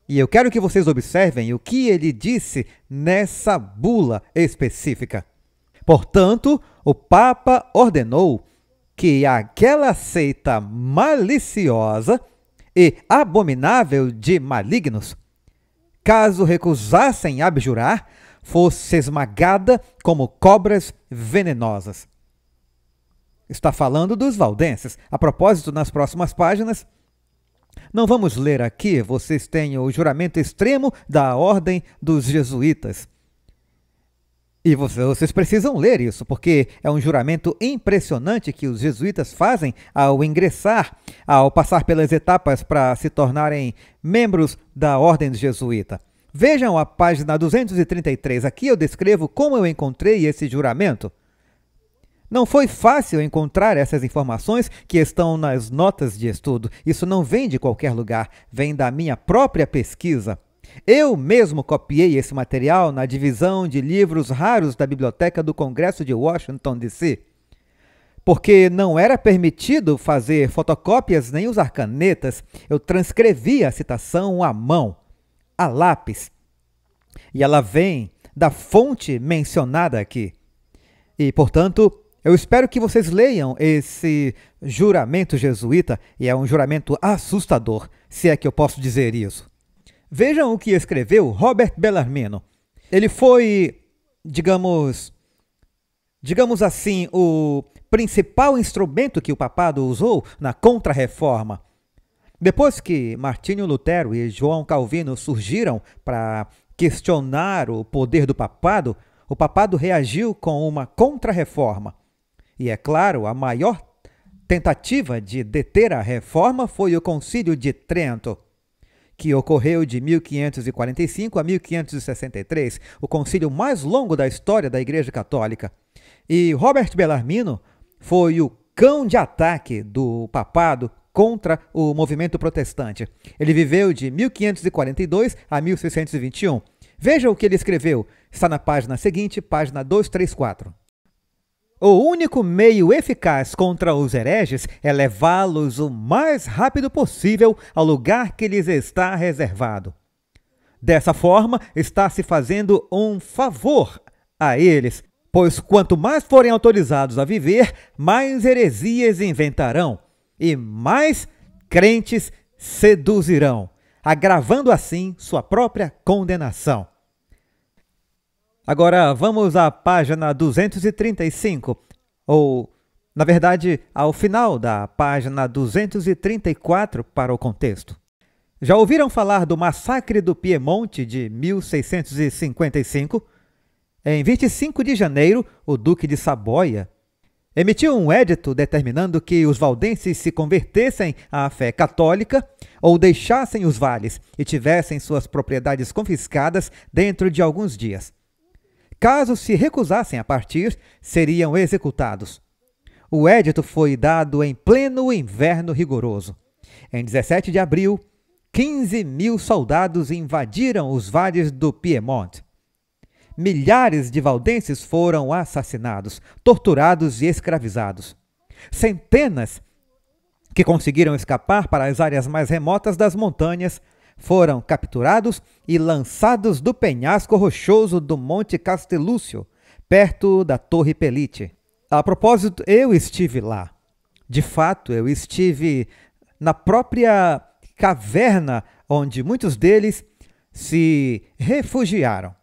[SPEAKER 2] E eu quero que vocês observem o que ele disse nessa bula específica. Portanto, o Papa ordenou que aquela seita maliciosa e abominável de malignos, caso recusassem abjurar, fosse esmagada como cobras venenosas. Está falando dos valdenses. A propósito, nas próximas páginas, não vamos ler aqui, vocês têm o juramento extremo da ordem dos jesuítas. E vocês precisam ler isso, porque é um juramento impressionante que os jesuítas fazem ao ingressar, ao passar pelas etapas para se tornarem membros da ordem jesuíta. Vejam a página 233. Aqui eu descrevo como eu encontrei esse juramento. Não foi fácil encontrar essas informações que estão nas notas de estudo. Isso não vem de qualquer lugar, vem da minha própria pesquisa. Eu mesmo copiei esse material na divisão de livros raros da Biblioteca do Congresso de Washington, D.C., porque não era permitido fazer fotocópias nem usar canetas. Eu transcrevi a citação à mão, a lápis, e ela vem da fonte mencionada aqui. E, portanto, eu espero que vocês leiam esse juramento jesuíta, e é um juramento assustador, se é que eu posso dizer isso. Vejam o que escreveu Robert Bellarmino. Ele foi, digamos assim, o principal instrumento que o papado usou na Contra-Reforma. Depois que Martinho Lutero e João Calvino surgiram para questionar o poder do papado, o papado reagiu com uma Contra-Reforma. E é claro, a maior tentativa de deter a reforma foi o Concílio de Trento, que ocorreu de 1545 a 1563, o concílio mais longo da história da Igreja Católica. E Robert Bellarmino foi o cão de ataque do papado contra o movimento protestante. Ele viveu de 1542 a 1621. Veja o que ele escreveu. Está na página seguinte, página 234. O único meio eficaz contra os hereges é levá-los o mais rápido possível ao lugar que lhes está reservado. Dessa forma, está se fazendo um favor a eles, pois quanto mais forem autorizados a viver, mais heresias inventarão e mais crentes seduzirão, agravando assim sua própria condenação. Agora vamos à página 235, ou, na verdade, ao final da página 234 para o contexto. Já ouviram falar do massacre do Piemonte de 1655? Em 25 de janeiro, o Duque de Saboia emitiu um edito determinando que os valdenses se convertessem à fé católica ou deixassem os vales e tivessem suas propriedades confiscadas dentro de alguns dias. Caso se recusassem a partir, seriam executados. O edito foi dado em pleno inverno rigoroso. Em 17 de abril, 15.000 soldados invadiram os vales do Piemonte. Milhares de valdenses foram assassinados, torturados e escravizados. Centenas que conseguiram escapar para as áreas mais remotas das montanhas foram capturados e lançados do penhasco rochoso do Monte Castelúcio, perto da Torre Pelite. A propósito, eu estive lá. De fato, eu estive na própria caverna onde muitos deles se refugiaram.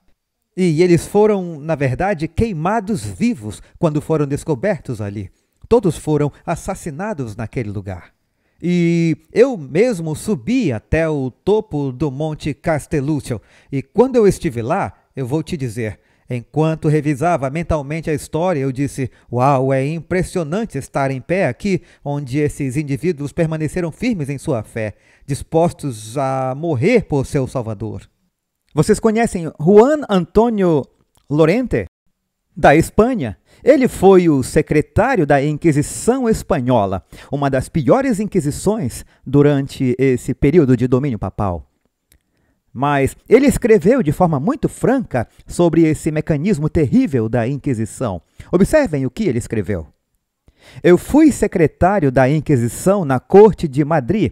[SPEAKER 2] E eles foram, na verdade, queimados vivos quando foram descobertos ali. Todos foram assassinados naquele lugar. E eu mesmo subi até o topo do Monte Castelúcio. E quando eu estive lá, eu vou te dizer, enquanto revisava mentalmente a história, eu disse: uau, é impressionante estar em pé aqui, onde esses indivíduos permaneceram firmes em sua fé, dispostos a morrer por seu Salvador. Vocês conhecem Juan Antonio Lorente, da Espanha? Ele foi o secretário da Inquisição Espanhola, uma das piores inquisições durante esse período de domínio papal. Mas ele escreveu de forma muito franca sobre esse mecanismo terrível da Inquisição. Observem o que ele escreveu. Eu fui secretário da Inquisição na Corte de Madrid,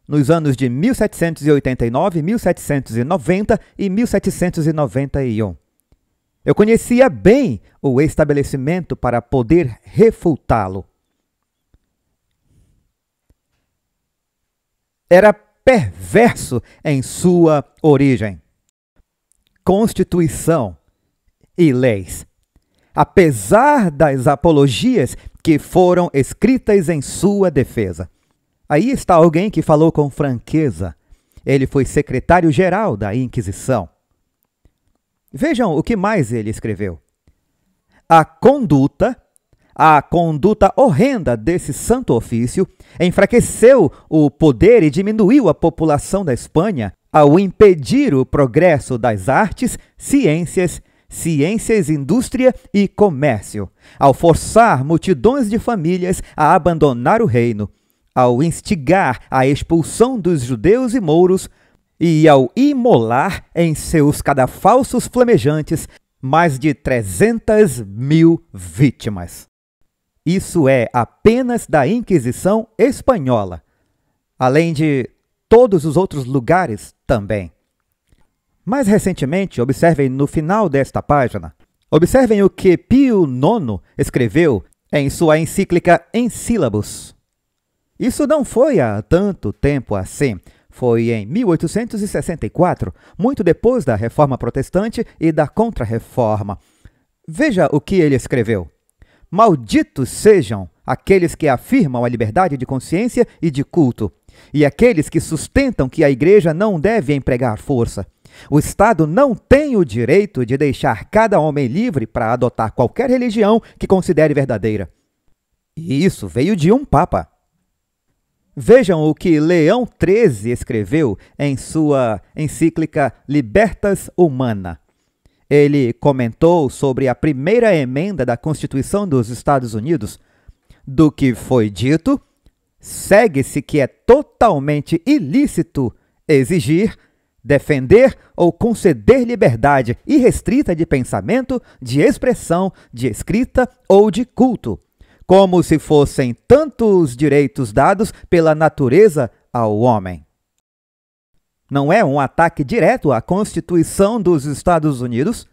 [SPEAKER 2] nos anos de 1789, 1790 e 1791. Eu conhecia bem o estabelecimento para poder refutá-lo. Era perverso em sua origem. Constituição e leis. Apesar das apologias que foram escritas em sua defesa. Aí está alguém que falou com franqueza. Ele foi secretário-geral da Inquisição. Vejam o que mais ele escreveu. A conduta horrenda desse santo ofício enfraqueceu o poder e diminuiu a população da Espanha ao impedir o progresso das artes, ciências, indústria e comércio, ao forçar multidões de famílias a abandonar o reino, ao instigar a expulsão dos judeus e mouros e ao imolar em seus cadafalsos flamejantes mais de 300.000 vítimas. Isso é apenas da Inquisição Espanhola, além de todos os outros lugares também. Mais recentemente, observem no final desta página, observem o que Pio IX escreveu em sua encíclica Ensílabus. Isso não foi há tanto tempo assim. Foi em 1864, muito depois da Reforma Protestante e da Contra-Reforma. Veja o que ele escreveu. Malditos sejam aqueles que afirmam a liberdade de consciência e de culto, e aqueles que sustentam que a Igreja não deve empregar força. O Estado não tem o direito de deixar cada homem livre para adotar qualquer religião que considere verdadeira. E isso veio de um Papa. Vejam o que Leão XIII escreveu em sua encíclica Libertas Humana. Ele comentou sobre a primeira emenda da Constituição dos Estados Unidos. Do que foi dito, segue-se que é totalmente ilícito exigir, defender ou conceder liberdade irrestrita de pensamento, de expressão, de escrita ou de culto, como se fossem tantos direitos dados pela natureza ao homem. Não é um ataque direto à Constituição dos Estados Unidos?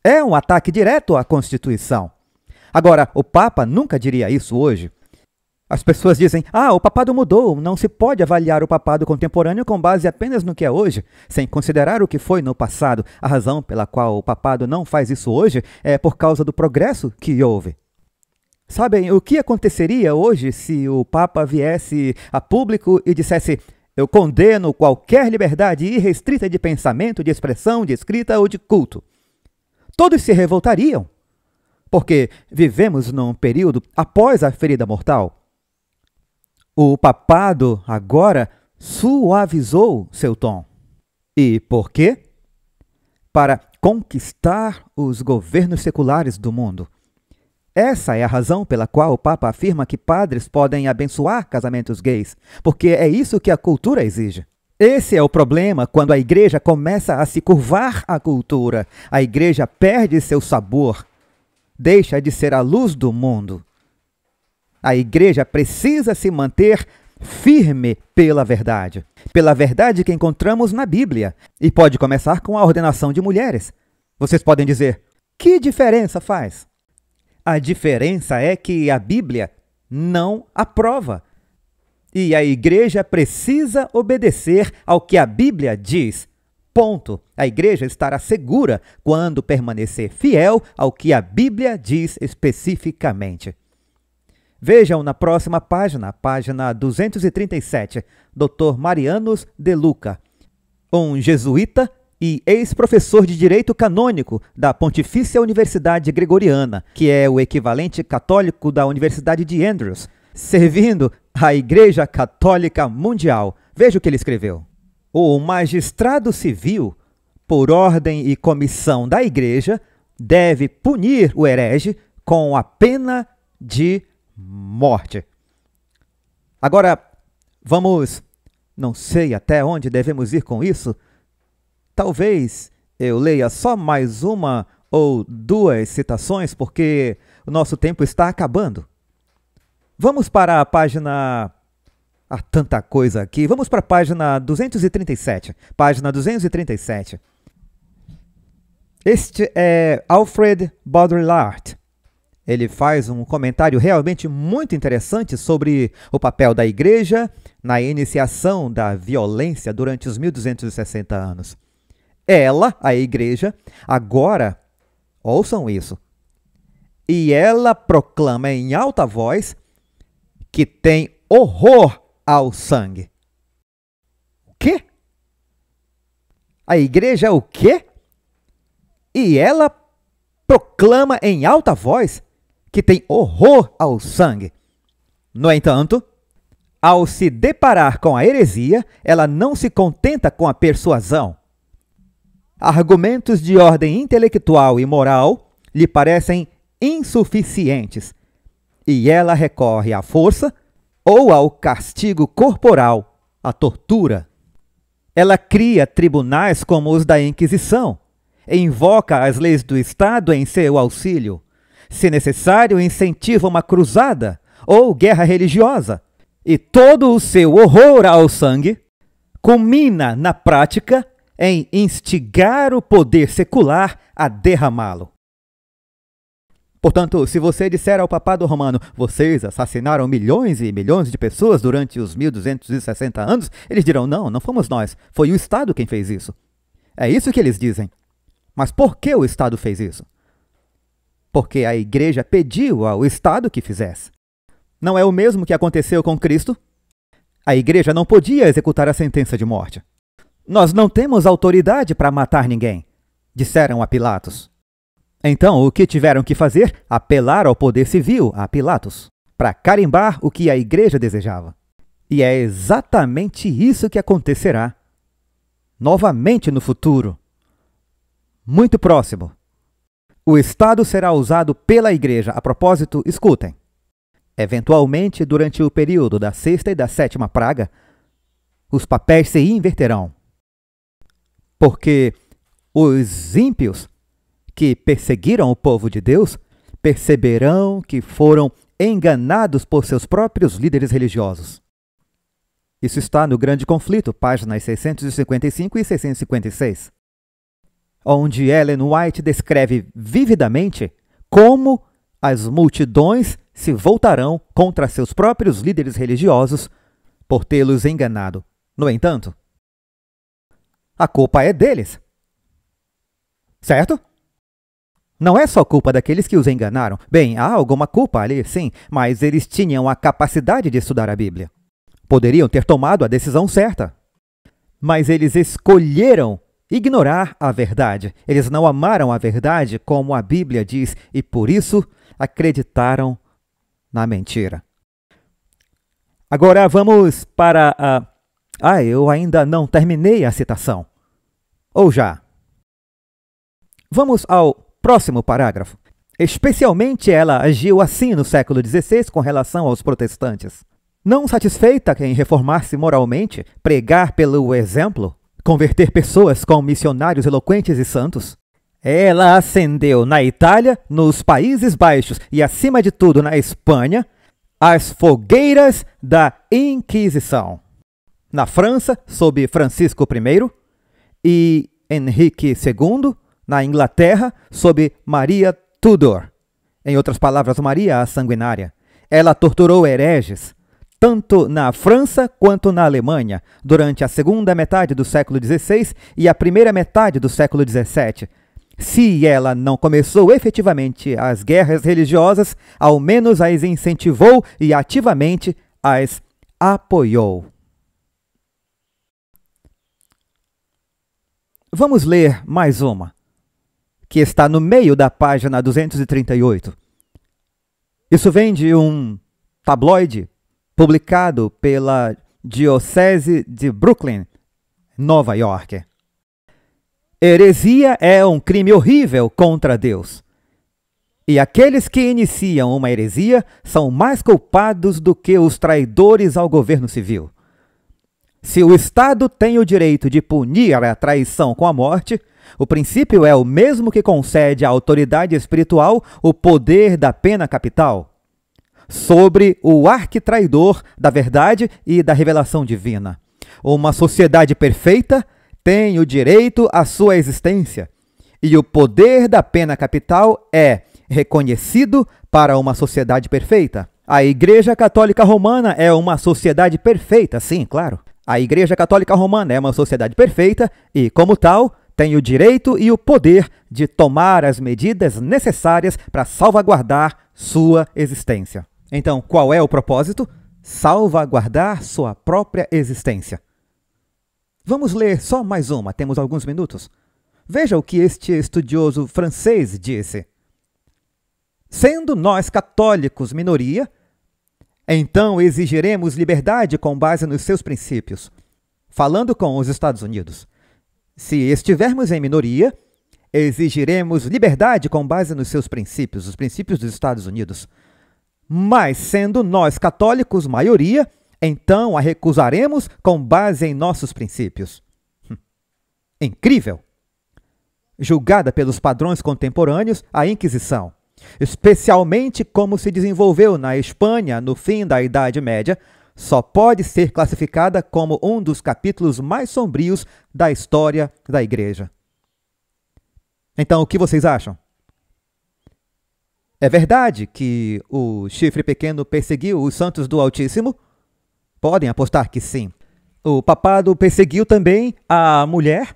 [SPEAKER 2] É um ataque direto à Constituição. Agora, o Papa nunca diria isso hoje. As pessoas dizem, o papado mudou, não se pode avaliar o papado contemporâneo com base apenas no que é hoje, sem considerar o que foi no passado. A razão pela qual o papado não faz isso hoje é por causa do progresso que houve. Sabem o que aconteceria hoje se o Papa viesse a público e dissesse: eu condeno qualquer liberdade irrestrita de pensamento, de expressão, de escrita ou de culto? Todos se revoltariam, porque vivemos num período após a ferida mortal. O papado agora suavizou seu tom. E por quê? Para conquistar os governos seculares do mundo. Essa é a razão pela qual o Papa afirma que padres podem abençoar casamentos gays, porque é isso que a cultura exige. Esse é o problema quando a igreja começa a se curvar à cultura. A igreja perde seu sabor, deixa de ser a luz do mundo. A igreja precisa se manter firme pela verdade que encontramos na Bíblia. E pode começar com a ordenação de mulheres. Vocês podem dizer, que diferença faz? A diferença é que a Bíblia não aprova. E a igreja precisa obedecer ao que a Bíblia diz. Ponto. A igreja estará segura quando permanecer fiel ao que a Bíblia diz especificamente. Vejam na próxima página, página 237, Dr. Marianus de Luca, um jesuíta e ex-professor de Direito Canônico da Pontifícia Universidade Gregoriana, que é o equivalente católico da Universidade de Andrews, servindo a Igreja Católica Mundial. Veja o que ele escreveu. O magistrado civil, por ordem e comissão da Igreja, deve punir o herege com a pena de morte. Agora, não sei até onde devemos ir com isso. Talvez eu leia só mais uma ou duas citações, porque o nosso tempo está acabando. Vamos para a página... Há tanta coisa aqui. Vamos para a página 237. Página 237. Este é Alfred Baudrillard. Ele faz um comentário realmente muito interessante sobre o papel da igreja na iniciação da violência durante os 1260 anos. Ela, a igreja, agora, ouçam isso, e ela proclama em alta voz que tem horror ao sangue. O quê? A igreja o quê? E ela proclama em alta voz que tem horror ao sangue. No entanto, ao se deparar com a heresia, ela não se contenta com a persuasão. Argumentos de ordem intelectual e moral lhe parecem insuficientes, e ela recorre à força ou ao castigo corporal, à tortura. Ela cria tribunais como os da Inquisição, invoca as leis do Estado em seu auxílio. Se necessário, incentiva uma cruzada ou guerra religiosa. E todo o seu horror ao sangue culmina, na prática, em instigar o poder secular a derramá-lo. Portanto, se você disser ao papado romano, vocês assassinaram milhões e milhões de pessoas durante os 1260 anos, eles dirão, não fomos nós, foi o Estado quem fez isso. É isso que eles dizem. Mas por que o Estado fez isso? Porque a igreja pediu ao Estado que fizesse. Não é o mesmo que aconteceu com Cristo? A igreja não podia executar a sentença de morte. Nós não temos autoridade para matar ninguém, disseram a Pilatos. Então, o que tiveram que fazer? Apelar ao poder civil, a Pilatos, para carimbar o que a igreja desejava. E é exatamente isso que acontecerá novamente no futuro, muito próximo. O Estado será usado pela igreja. A propósito, escutem. Eventualmente, durante o período da sexta e da sétima praga, os papéis se inverterão. Porque os ímpios que perseguiram o povo de Deus perceberão que foram enganados por seus próprios líderes religiosos. Isso está no Grande Conflito, páginas 655 e 656, onde Ellen White descreve vividamente como as multidões se voltarão contra seus próprios líderes religiosos por tê-los enganado. No entanto, a culpa é deles. Certo? Não é só culpa daqueles que os enganaram. Bem, há alguma culpa ali, sim, mas eles tinham a capacidade de estudar a Bíblia. Poderiam ter tomado a decisão certa. Mas eles escolheram ignorar a verdade. Eles não amaram a verdade como a Bíblia diz e, por isso, acreditaram na mentira. Agora vamos para a... eu ainda não terminei a citação. Ou já? Vamos ao próximo parágrafo. Especialmente ela agiu assim no século XVI com relação aos protestantes. Não satisfeita em reformar-se moralmente, pregar pelo exemplo, converter pessoas com missionários eloquentes e santos, ela acendeu na Itália, nos Países Baixos e, acima de tudo, na Espanha, as fogueiras da Inquisição. Na França, sob Francisco I e Henrique II, na Inglaterra, sob Maria Tudor. Em outras palavras, Maria a Sanguinária. Ela torturou hereges, tanto na França quanto na Alemanha, durante a segunda metade do século XVI e a primeira metade do século XVII. Se ela não começou efetivamente as guerras religiosas, ao menos as incentivou e ativamente as apoiou. Vamos ler mais uma, que está no meio da página 238. Isso vem de um tabloide publicado pela Diocese de Brooklyn, Nova York. Heresia é um crime horrível contra Deus. E aqueles que iniciam uma heresia são mais culpados do que os traidores ao governo civil. Se o Estado tem o direito de punir a traição com a morte, o princípio é o mesmo que concede à autoridade espiritual o poder da pena capital sobre o arquitraidor da verdade e da revelação divina. Uma sociedade perfeita tem o direito à sua existência, e o poder da pena capital é reconhecido para uma sociedade perfeita. A Igreja Católica Romana é uma sociedade perfeita, sim, claro. A Igreja Católica Romana é uma sociedade perfeita e, como tal, tem o direito e o poder de tomar as medidas necessárias para salvaguardar sua existência. Então, qual é o propósito? Salvaguardar sua própria existência. Vamos ler só mais uma, temos alguns minutos. Veja o que este estudioso francês disse. Sendo nós católicos minoria, então exigiremos liberdade com base nos seus princípios. Falando com os Estados Unidos. Se estivermos em minoria, exigiremos liberdade com base nos seus princípios, os princípios dos Estados Unidos. Mas, sendo nós católicos maioria, então a recusaremos com base em nossos princípios. Incrível! Julgada pelos padrões contemporâneos, a Inquisição, especialmente como se desenvolveu na Espanha no fim da Idade Média, só pode ser classificada como um dos capítulos mais sombrios da história da Igreja. Então, o que vocês acham? É verdade que o chifre pequeno perseguiu os santos do Altíssimo? Podem apostar que sim. O papado perseguiu também a mulher,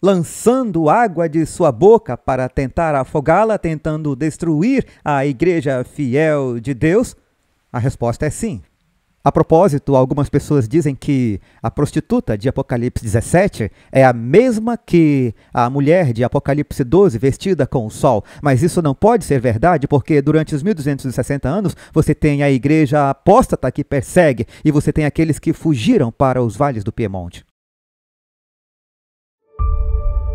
[SPEAKER 2] lançando água de sua boca para tentar afogá-la, tentando destruir a Igreja fiel de Deus? A resposta é sim. A propósito, algumas pessoas dizem que a prostituta de Apocalipse 17 é a mesma que a mulher de Apocalipse 12 vestida com o sol. Mas isso não pode ser verdade, porque durante os 1260 anos você tem a igreja apóstata que persegue e você tem aqueles que fugiram para os vales do Piemonte.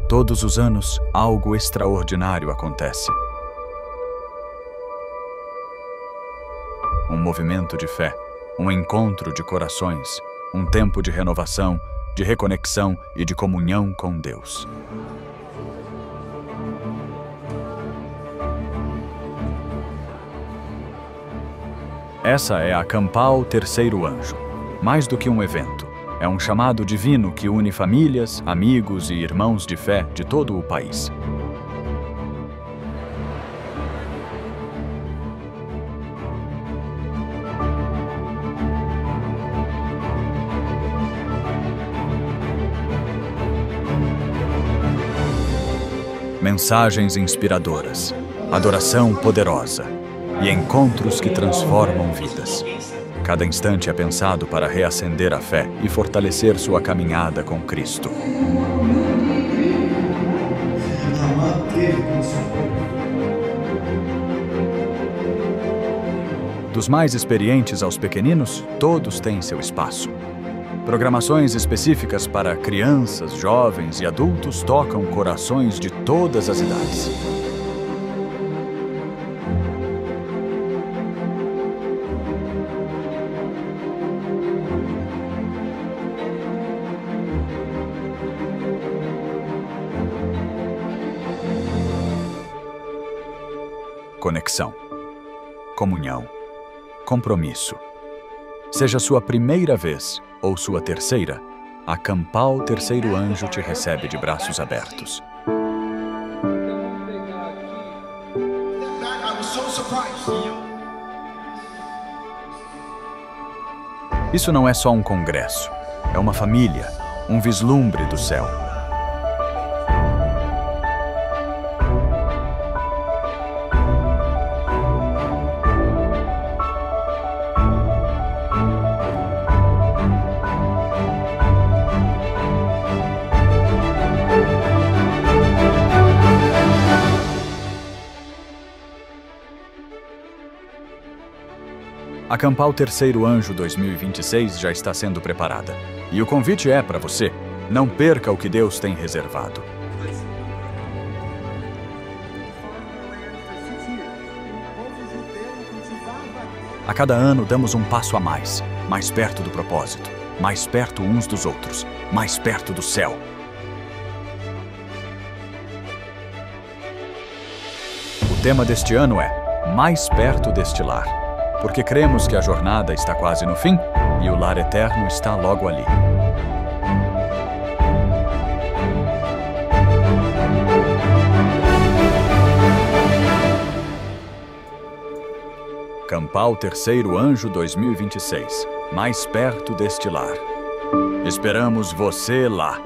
[SPEAKER 1] Todos os anos, algo extraordinário acontece. Um movimento de fé. Um encontro de corações, um tempo de renovação, de reconexão e de comunhão com Deus. Essa é a Campal Terceiro Anjo. Mais do que um evento, é um chamado divino que une famílias, amigos e irmãos de fé de todo o país. Mensagens inspiradoras, adoração poderosa e encontros que transformam vidas. Cada instante é pensado para reacender a fé e fortalecer sua caminhada com Cristo. Dos mais experientes aos pequeninos, todos têm seu espaço. Programações específicas para crianças, jovens e adultos tocam corações de todas as idades. conexão, comunhão, compromisso. Seja sua primeira vez ou sua terceira, a Campal Terceiro Anjo te recebe de braços abertos. Isso não é só um congresso, é uma família, um vislumbre do céu. A Campal Terceiro Anjo 2026 já está sendo preparada. E o convite é para você. Não perca o que Deus tem reservado. A cada ano damos um passo a mais perto do propósito, mais perto uns dos outros, mais perto do céu. O tema deste ano é Mais Perto deste Lar. Porque cremos que a jornada está quase no fim e o lar eterno está logo ali. Campal Terceiro Anjo 2026, mais perto deste lar. Esperamos você lá!